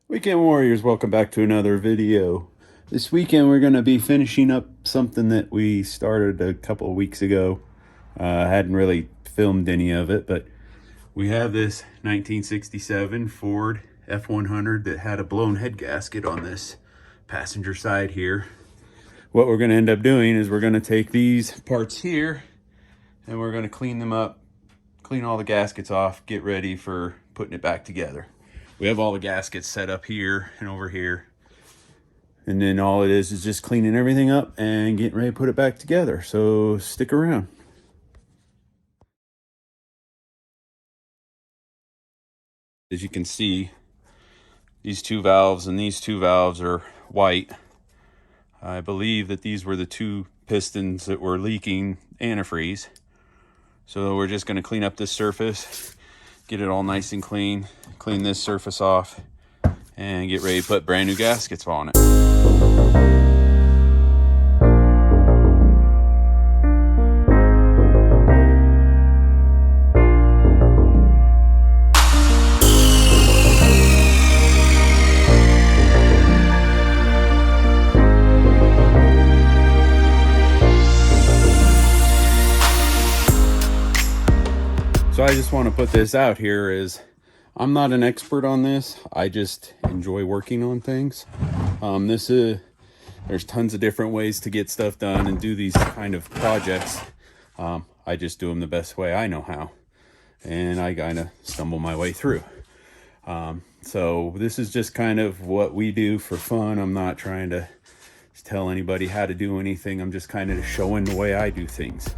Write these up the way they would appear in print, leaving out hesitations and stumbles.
Weekend Warriors, welcome back to another video. This weekend we're going to be finishing up something that we started a couple of weeks ago. I hadn't really filmed any of it, but we have this 1967 Ford F100 that had a blown head gasket on this passenger side here. What we're going to end up doing is we're going to take these parts here and we're going to clean them up, clean all the gaskets off, get ready for putting it back together. We have all the gaskets set up here and over here. And then all it is just cleaning everything up and getting ready to put it back together. So stick around. As you can see, these two valves and these two valves are white. I believe that these were the two pistons that were leaking antifreeze. So we're just going to clean up this surface, get it all nice and clean, clean this surface off, and get ready to put brand new gaskets on it. So I just want to put this out here is I'm not an expert on this. I just enjoy working on things. There's tons of different ways to get stuff done and do these kind of projects. I just do them the best way I know how. And I kind of stumble my way through. So this is just kind of what we do for fun. I'm not trying to tell anybody how to do anything. I'm just kind of showing the way I do things.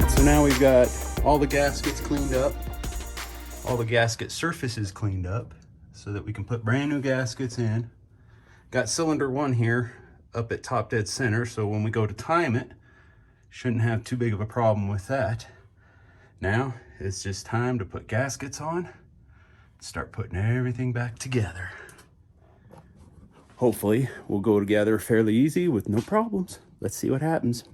So now we've got all the gaskets cleaned up, all the gasket surfaces cleaned up so that we can put brand new gaskets in. Got cylinder one here up at top dead center, so when we go to time it, shouldn't have too big of a problem with that. Now it's just time to put gaskets on, start putting everything back together. hopefully will go together fairly easy with no problems. Let's see what happens.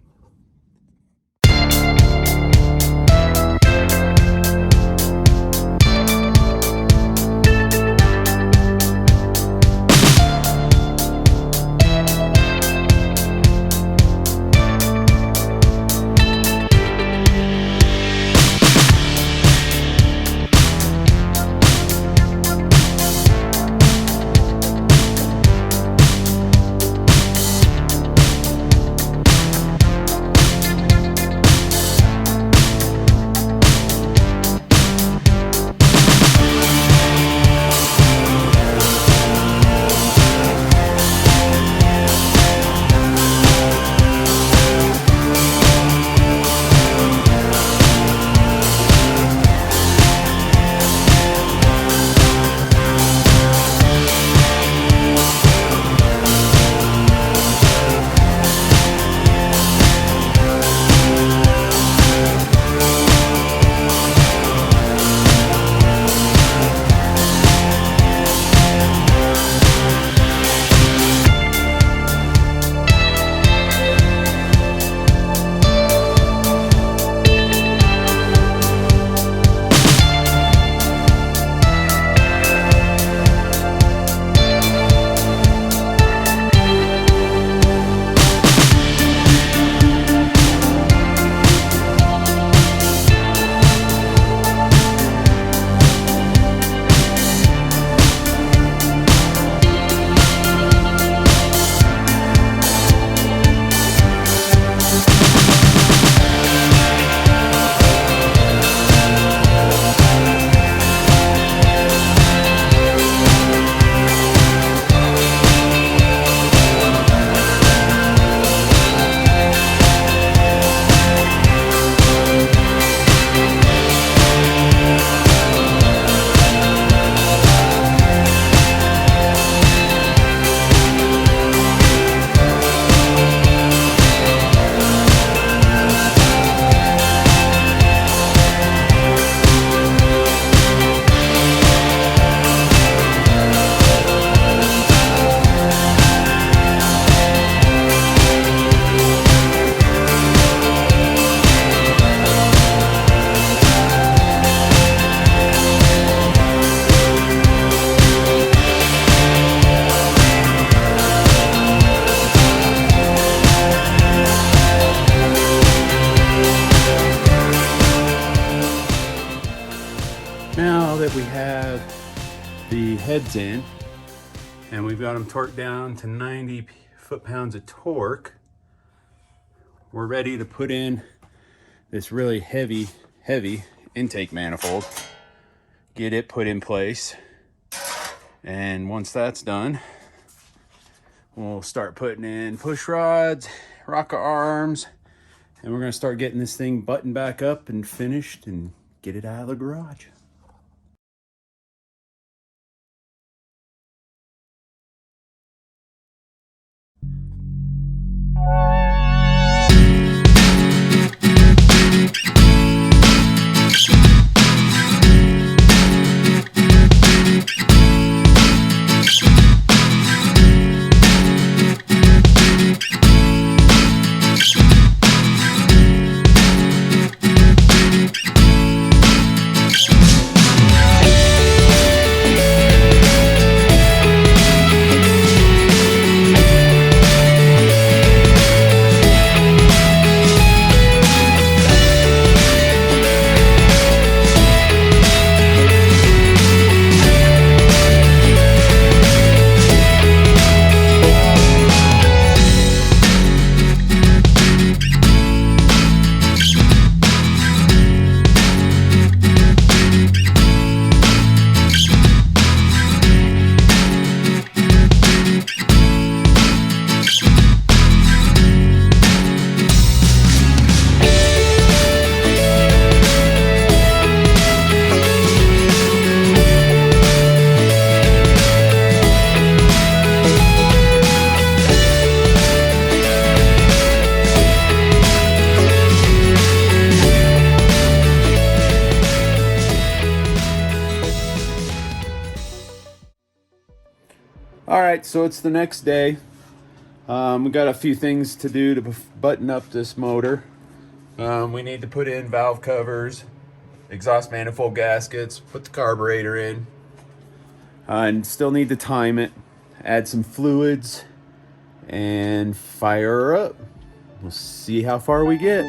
Now that we have the heads in and we've got them torqued down to 90 foot-pounds of torque, we're ready to put in this really heavy intake manifold, get it put in place. And once that's done, we'll start putting in push rods, rocker arms, and we're gonna start getting this thing buttoned back up and finished and get it out of the garage. right, so it's the next day. We got a few things to do to button up this motor. We need to put in valve covers, exhaust manifold gaskets, put the carburetor in, and still need to time it, add some fluids, and fire her up. We'll see how far we get.